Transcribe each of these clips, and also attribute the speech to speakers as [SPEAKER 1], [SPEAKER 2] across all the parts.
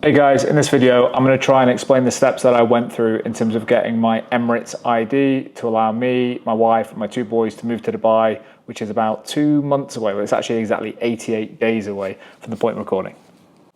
[SPEAKER 1] Hey guys, in this video I'm going to try and explain the steps that I went through in terms of getting my Emirates ID to allow me, my wife and my two boys to move to Dubai, which is about 2 months away. Well, it's actually exactly 88 days away from the point of recording.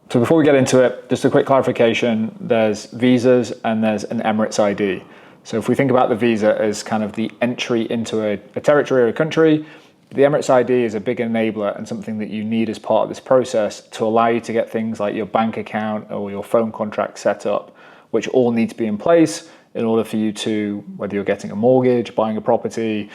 [SPEAKER 1] So before we get into it, just a quick clarification, there's visas and there's an Emirates ID. So if we think about the visa as kind of the entry into a territory or a country, the Emirates ID is a big enabler and something that you need as part of this process to allow you to get things like your bank account or your phone contract set up, which all need to be in place in order for you to, whether you're getting a mortgage, buying a property,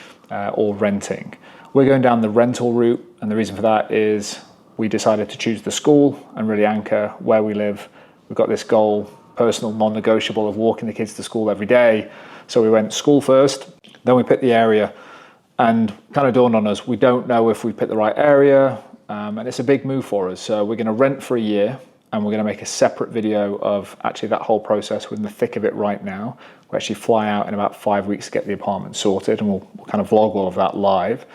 [SPEAKER 1] or renting. We're going down the rental route, and the reason for that is we decided to choose the school and really anchor where we live. We've got this goal, personal, non-negotiable, of walking the kids to school every day. So we went school first, then we picked the area. And kind of dawned on us, we don't know if we picked the right area, and it's a big move for us. So we're going to rent for a year, and we're going to make a separate video of actually that whole process. We're in the thick of it right now. We actually fly out in about 5 weeks to get the apartment sorted, and we'll kind of vlog all of that live.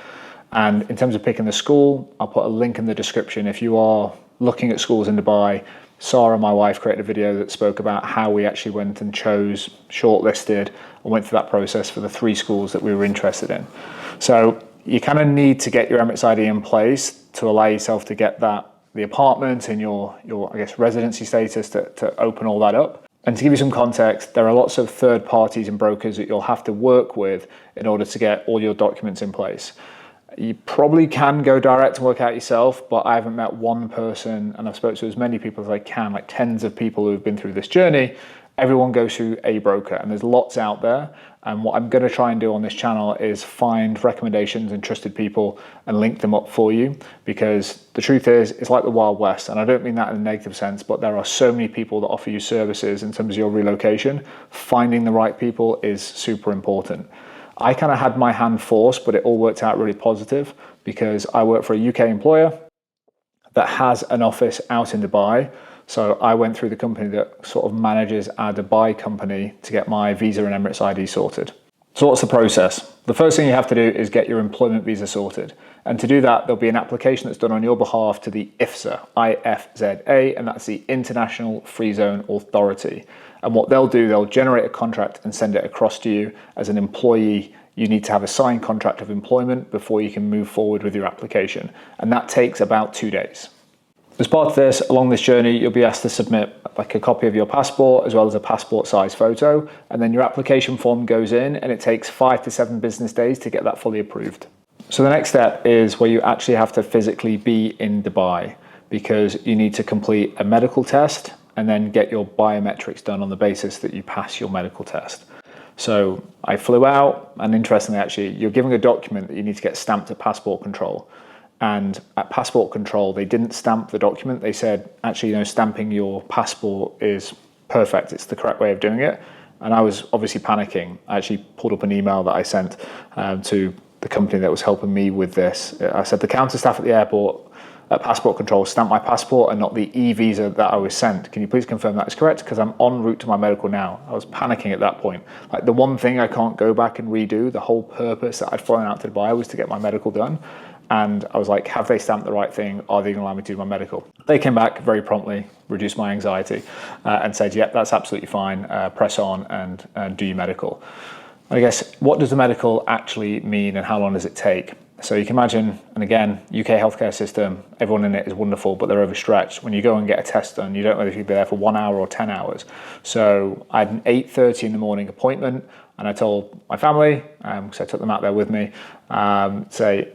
[SPEAKER 1] And in terms of picking the school, I'll put a link in the description. If you are looking at schools in Dubai, Sarah, my wife, created a video that spoke about how we actually went and chose, shortlisted, and went through that process for the 3 schools that we were interested in. So you kind of need to get your Emirates ID in place to allow yourself to get the apartment and your I guess residency status to open all that up. And to give you some context, there are lots of third parties and brokers that you'll have to work with in order to get all your documents in place. You probably can go direct and work out yourself, but I haven't met one person, and I've spoken to as many people as I can, like tens of people who have been through this journey. Everyone goes through a broker, and there's lots out there. And what I'm going to try and do on this channel is find recommendations and trusted people and link them up for you, because the truth is, it's like the Wild West. And I don't mean that in a negative sense, but there are so many people that offer you services in terms of your relocation. Finding the right people is super important. I kind of had my hand forced, but it all worked out really positive because I work for a UK employer that has an office out in Dubai. So I went through the company that sort of manages our Dubai company to get my visa and Emirates ID sorted. So what's the process? The first thing you have to do is get your employment visa sorted. And to do that, there'll be an application that's done on your behalf to the IFZA, IFZA, and that's the International Free Zone Authority. And what they'll do, they'll generate a contract and send it across to you. As an employee, you need to have a signed contract of employment before you can move forward with your application. And that takes about 2 days. As part of this, along this journey, you'll be asked to submit like a copy of your passport as well as a passport size photo. And then your application form goes in, and it takes 5 to 7 business days to get that fully approved. So the next step is where you actually have to physically be in Dubai, because you need to complete a medical test and then get your biometrics done on the basis that you pass your medical test. So I flew out, and interestingly, actually, you're given a document that you need to get stamped at passport control. And at passport control, they didn't stamp the document. They said, actually, stamping your passport is perfect. It's the correct way of doing it. And I was obviously panicking. I actually pulled up an email that I sent to the company that was helping me with this. I said, the counter staff at the airport at passport control stamped my passport and not the e-visa that I was sent. Can you please confirm that is correct? Because I'm en route to my medical now. I was panicking at that point. Like, the one thing I can't go back and redo, the whole purpose that I'd flown out to Dubai was to get my medical done. And I was like, have they stamped the right thing? Are they going to allow me to do my medical? They came back very promptly, reduced my anxiety, and said, yeah, that's absolutely fine. Press on and do your medical. I guess, what does the medical actually mean and how long does it take? So you can imagine, and again, UK healthcare system, everyone in it is wonderful, but they're overstretched. When you go and get a test done, you don't know if you'll be there for 1 hour or 10 hours. So I had an 8:30 in the morning appointment, and I told my family, because I took them out there with me, say,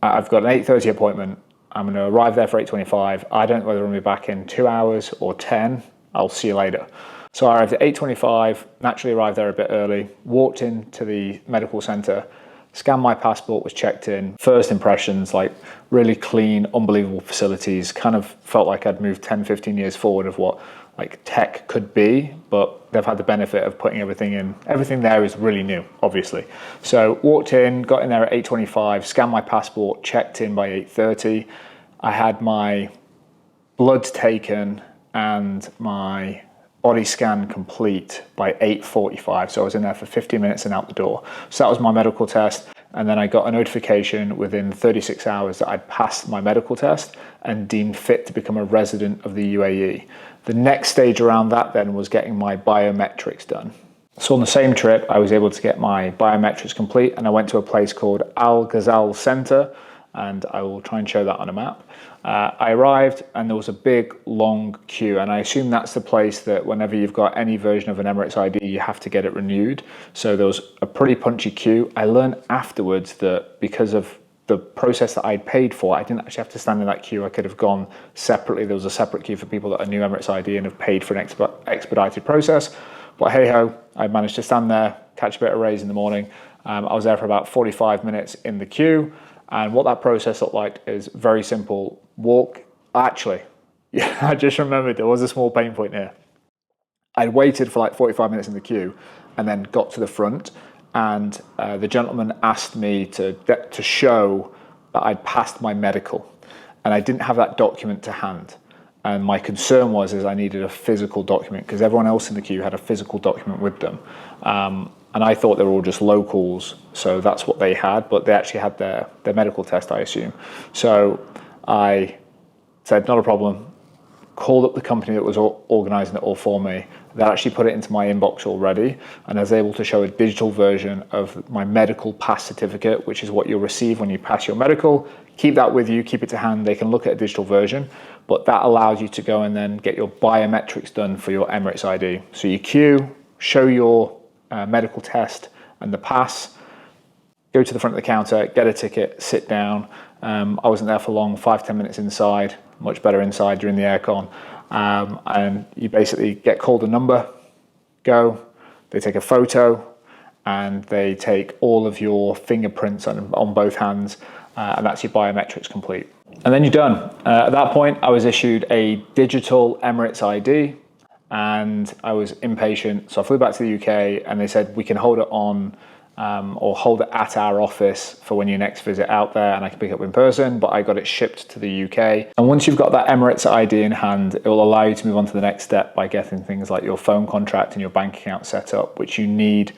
[SPEAKER 1] I've got an 8:30 appointment. I'm going to arrive there for 8:25. I don't know whether I'm going to be back in 2 hours or 10. I'll see you later. So I arrived at 8:25, naturally arrived there a bit early, walked into the medical center, scanned my passport, was checked in. First impressions, like really clean, unbelievable facilities. Kind of felt like I'd moved 10, 15 years forward of what like tech could be, but they've had the benefit of putting everything in. Everything there is really new, obviously. So walked in, got in there at 8:25, scanned my passport, checked in by 8:30. I had my blood taken and my body scan complete by 8:45. So I was in there for 50 minutes and out the door. So that was my medical test. and then I got a notification within 36 hours that I'd passed my medical test and deemed fit to become a resident of the UAE. The next stage around that then was getting my biometrics done. So on the same trip, I was able to get my biometrics complete, and I went to a place called Al Ghazal Center, and I will try and show that on a map. I arrived and there was a big long queue, and I assume that's the place that whenever you've got any version of an Emirates ID, you have to get it renewed. So there was a pretty punchy queue. I learned afterwards that because of the process that I'd paid for, I didn't actually have to stand in that queue. I could have gone separately. There was a separate queue for people that are new Emirates ID and have paid for an expedited process. But hey ho, I managed to stand there, catch a bit of rays in the morning. I was there for about 45 minutes in the queue. And what that process looked like is very simple. Yeah, I just remembered there was a small pain point here. I'd waited for like 45 minutes in the queue and then got to the front, and the gentleman asked me to show that I'd passed my medical, and I didn't have that document to hand. And my concern was I needed a physical document because everyone else in the queue had a physical document with them. And I thought they were all just locals, so that's what they had, but they actually had their medical test, I assume. So I said, not a problem, called up the company that was organising it all for me. They actually put it into my inbox already, and I was able to show a digital version of my medical pass certificate, which is what you'll receive when you pass your medical. Keep that with you, keep it to hand. They can look at a digital version, but that allows you to go and then get your biometrics done for your Emirates ID. So you queue, show your medical test and the pass, go to the front of the counter, get a ticket, sit down. I wasn't there for long, 5-10 minutes inside, much better inside during the aircon. And you basically get called a number, go, they take a photo, and they take all of your fingerprints on both hands, and that's your biometrics complete. And then you're done. At that point, I was issued a digital Emirates ID, and I was impatient. So I flew back to the UK, and they said, we can hold it on or hold it at our office for when you next visit out there, and I can pick it up in person, but I got it shipped to the UK. And once you've got that Emirates ID in hand, it will allow you to move on to the next step by getting things like your phone contract and your bank account set up, which you need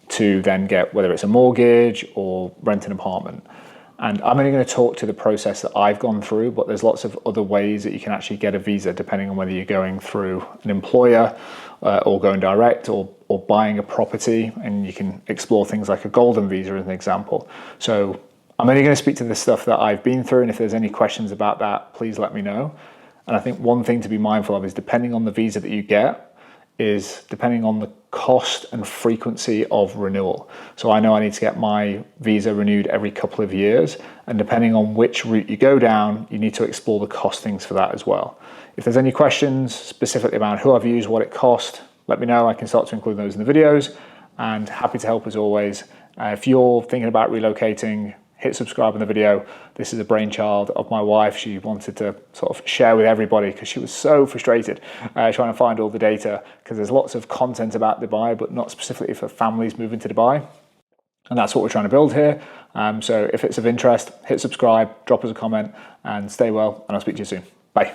[SPEAKER 1] to then get, whether it's a mortgage or rent an apartment. And I'm only going to talk to the process that I've gone through, but there's lots of other ways that you can actually get a visa depending on whether you're going through an employer or going direct or buying a property, and you can explore things like a golden visa as an example. So I'm only going to speak to the stuff that I've been through, and if there's any questions about that, please let me know. And I think one thing to be mindful of is depending on the visa that you get, is depending on the cost and frequency of renewal. So I know I need to get my visa renewed every couple of years, and depending on which route you go down, you need to explore the costings for that as well. If there's any questions specifically about who I've used, what it cost, let me know. I can start to include those in the videos, and happy to help as always. If you're thinking about relocating, hit subscribe on the video. This is a brainchild of my wife. She wanted to sort of share with everybody because she was so frustrated trying to find all the data, because there's lots of content about Dubai, but not specifically for families moving to Dubai. And that's what we're trying to build here. So if it's of interest, hit subscribe, drop us a comment, and stay well, and I'll speak to you soon. Bye.